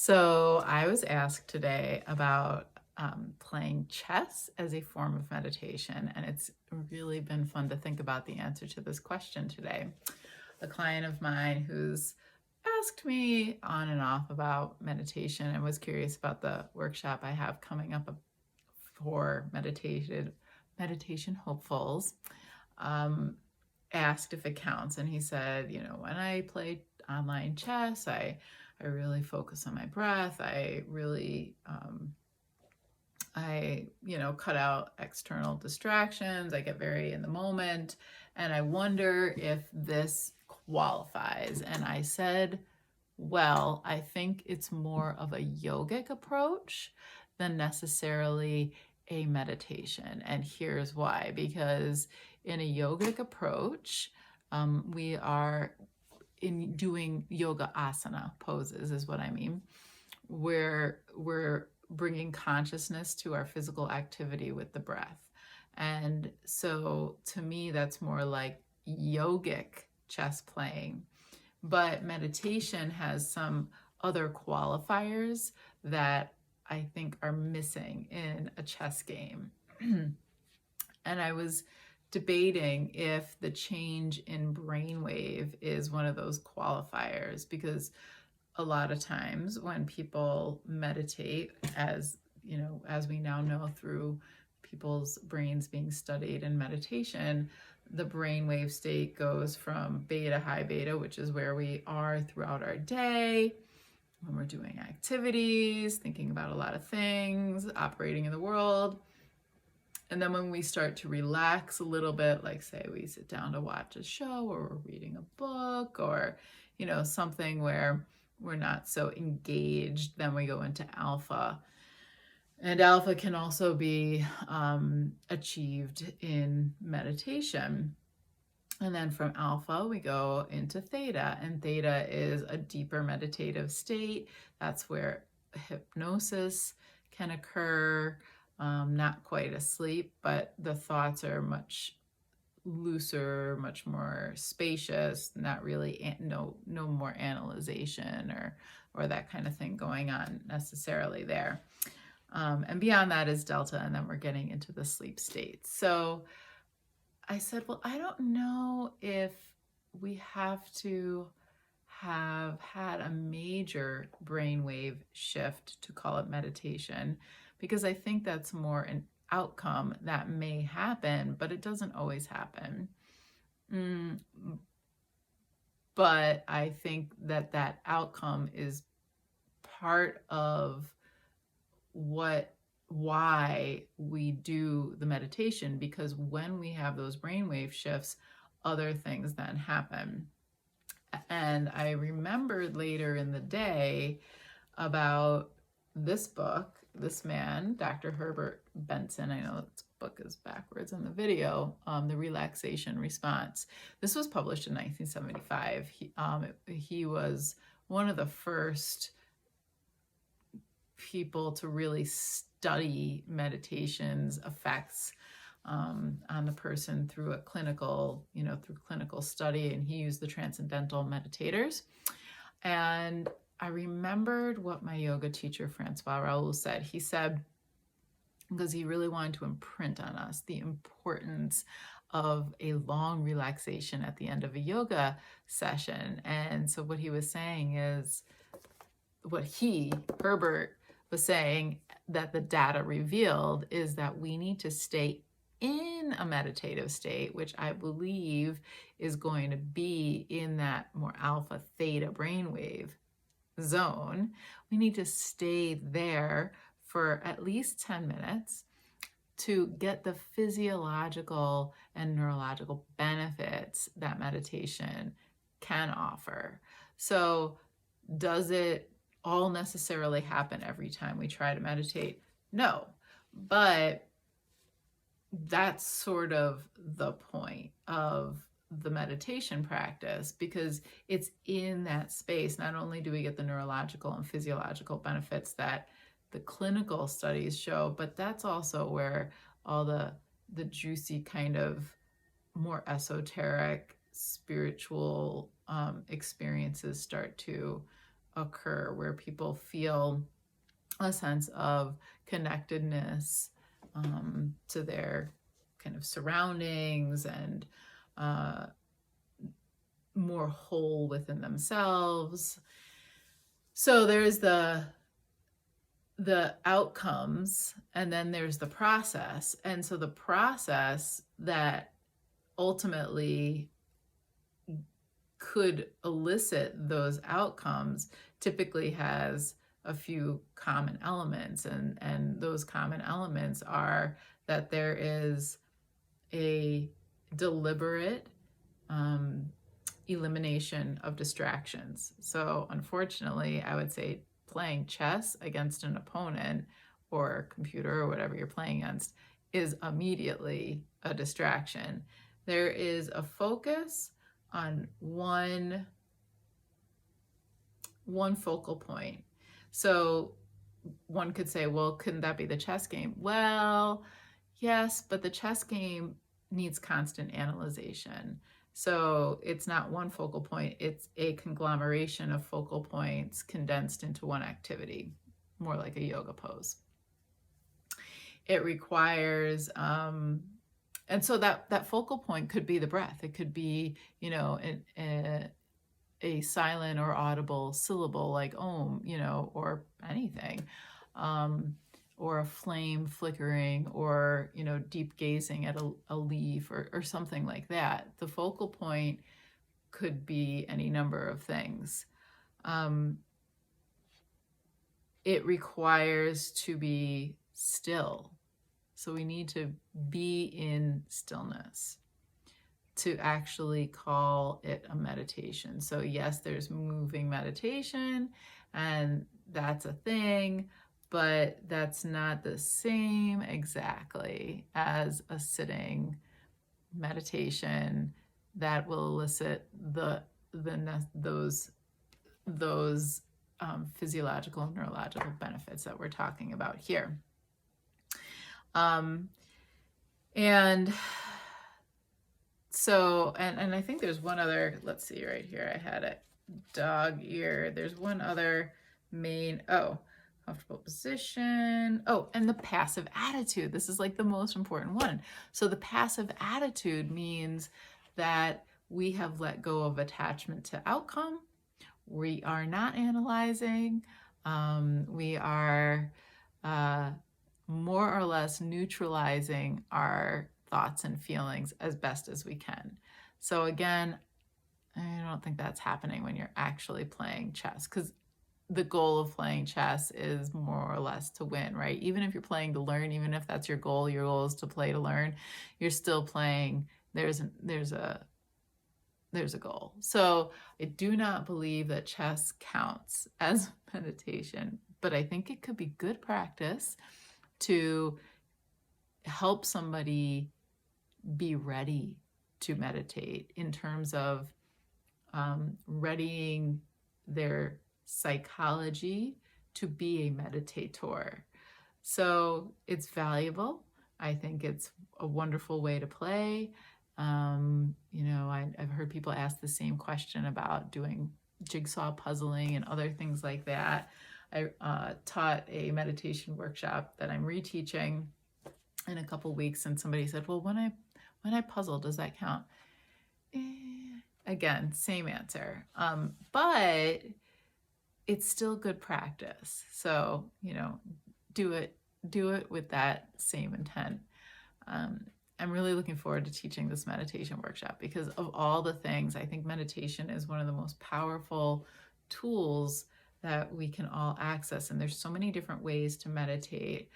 So I was asked today about playing chess as a form of meditation, and it's really been fun to think about the answer to this question today. A client of mine who's asked me on and off about meditation and was curious about the workshop I have coming up for meditation hopefuls, um, asked if it counts, and he said, when I play online chess, I really focus on my breath. I really cut out external distractions. I get very in the moment, and I wonder if this qualifies. And I said, well, I think it's more of a yogic approach than necessarily a meditation. And here's why. Because in a yogic approach, we are in doing yoga asana poses is what I mean, where we're bringing consciousness to our physical activity with the breath. And so to me, that's more like yogic chess playing. But meditation has some other qualifiers that I think are missing in a chess game. And I was debating if the change in brainwave is one of those qualifiers, because a lot of times when people meditate, as we now know through people's brains being studied in meditation, the brainwave state goes from beta, high beta, which is where we are throughout our day, when we're doing activities, thinking about a lot of things, operating in the world. And then when we start to relax a little bit, like say we sit down to watch a show or we're reading a book or, something where we're not so engaged, then we go into alpha. And alpha can also be achieved in meditation. And then from alpha, we go into theta. And theta is a deeper meditative state. That's where hypnosis can occur. Not quite asleep, but the thoughts are much looser, much more spacious, not really no more analyzation or that kind of thing going on necessarily there. And beyond that is delta, and then we're getting into the sleep state. So I said, well, I don't know if we have to have had a major brainwave shift to call it meditation, because I think that's more an outcome that may happen, but it doesn't always happen. But I think that outcome is part of why we do the meditation, because when we have those brainwave shifts, other things then happen. And I remembered later in the day about this book, this man, Dr. Herbert Benson. I know this book is backwards in the video, The Relaxation Response. This was published in 1975. He was one of the first people to really study meditation's effects on the person through a clinical, through clinical study, and he used the transcendental meditators. And I remembered what my yoga teacher, Francois Raoul, said. He said, because he really wanted to imprint on us the importance of a long relaxation at the end of a yoga session. And so what he was saying is, Herbert was saying that the data revealed is that we need to stay in a meditative state, which I believe is going to be in that more alpha theta brainwave zone. We need to stay there for at least 10 minutes to get the physiological and neurological benefits that meditation can offer. So does it all necessarily happen every time we try to meditate? No, but that's sort of the point of the meditation practice, because it's in that space. Not only do we get the neurological and physiological benefits that the clinical studies show, but that's also where all the juicy kind of more esoteric spiritual experiences start to occur where people feel a sense of connectedness to their kind of surroundings and more whole within themselves. So there's the outcomes, and then there's the process. And so the process that ultimately could elicit those outcomes typically has a few common elements, and those common elements are that there is a deliberate elimination of distractions. So unfortunately, I would say playing chess against an opponent or computer or whatever you're playing against is immediately a distraction. There is a focus on one focal point. So one could say, well, couldn't that be the chess game? Well, yes, but the chess game needs constant analyzation. So it's not one focal point, it's a conglomeration of focal points condensed into one activity, more like a yoga pose. It requires, and so that focal point could be the breath. It could be, you know, a silent or audible syllable like Om, you know, or anything, or a flame flickering, or, you know, deep gazing at a leaf or something like that. The focal point could be any number of things. It requires to be still. So we need to be in stillness to actually call it a meditation. So yes, there's moving meditation, and that's a thing, but that's not the same exactly as a sitting meditation that will elicit those physiological and neurological benefits that we're talking about here. And so, and I think there's one other, let's see right here, I had a dog ear. There's one other main, comfortable position. Oh, and the passive attitude. This is like the most important one. So the passive attitude means that we have let go of attachment to outcome. We are not analyzing. We are more or less neutralizing our thoughts and feelings as best as we can. So again, I don't think that's happening when you're actually playing chess, because the goal of playing chess is more or less to win, right? Even if you're playing to learn, even if that's your goal is to play to learn, you're still playing. There's a goal. So I do not believe that chess counts as meditation, but I think it could be good practice to help somebody be ready to meditate in terms of readying their psychology to be a meditator. So it's valuable. I think it's a wonderful way to play. You know, I've heard people ask the same question about doing jigsaw puzzling and other things like that. I taught a meditation workshop that I'm reteaching in a couple weeks, and somebody said, well, when I puzzle, does that count? Again, same answer. But it's still good practice. So, you know, do it with that same intent. I'm really looking forward to teaching this meditation workshop, because of all the things, I think meditation is one of the most powerful tools that we can all access. And there's so many different ways to meditate.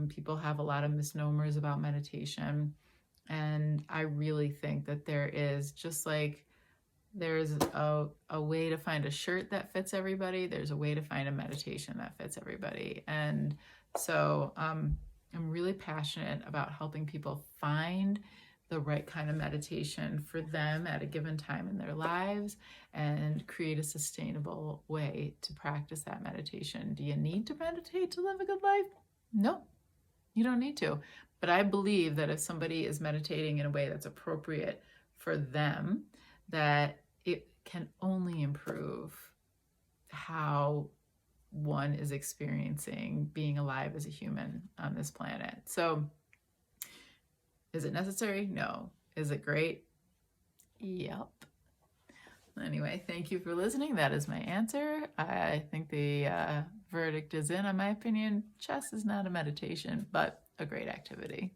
People have a lot of misnomers about meditation. And I really think that there is, just like there's a way to find a shirt that fits everybody, there's a way to find a meditation that fits everybody. And so I'm really passionate about helping people find the right kind of meditation for them at a given time in their lives and create a sustainable way to practice that meditation. Do you need to meditate to live a good life? No, you don't need to. But I believe that if somebody is meditating in a way that's appropriate for them, that it can only improve how one is experiencing being alive as a human on this planet. So is it necessary? No. Is it great? Yep. Anyway, thank you for listening. That is my answer. I think the verdict is in, on my opinion. Chess is not a meditation, but a great activity.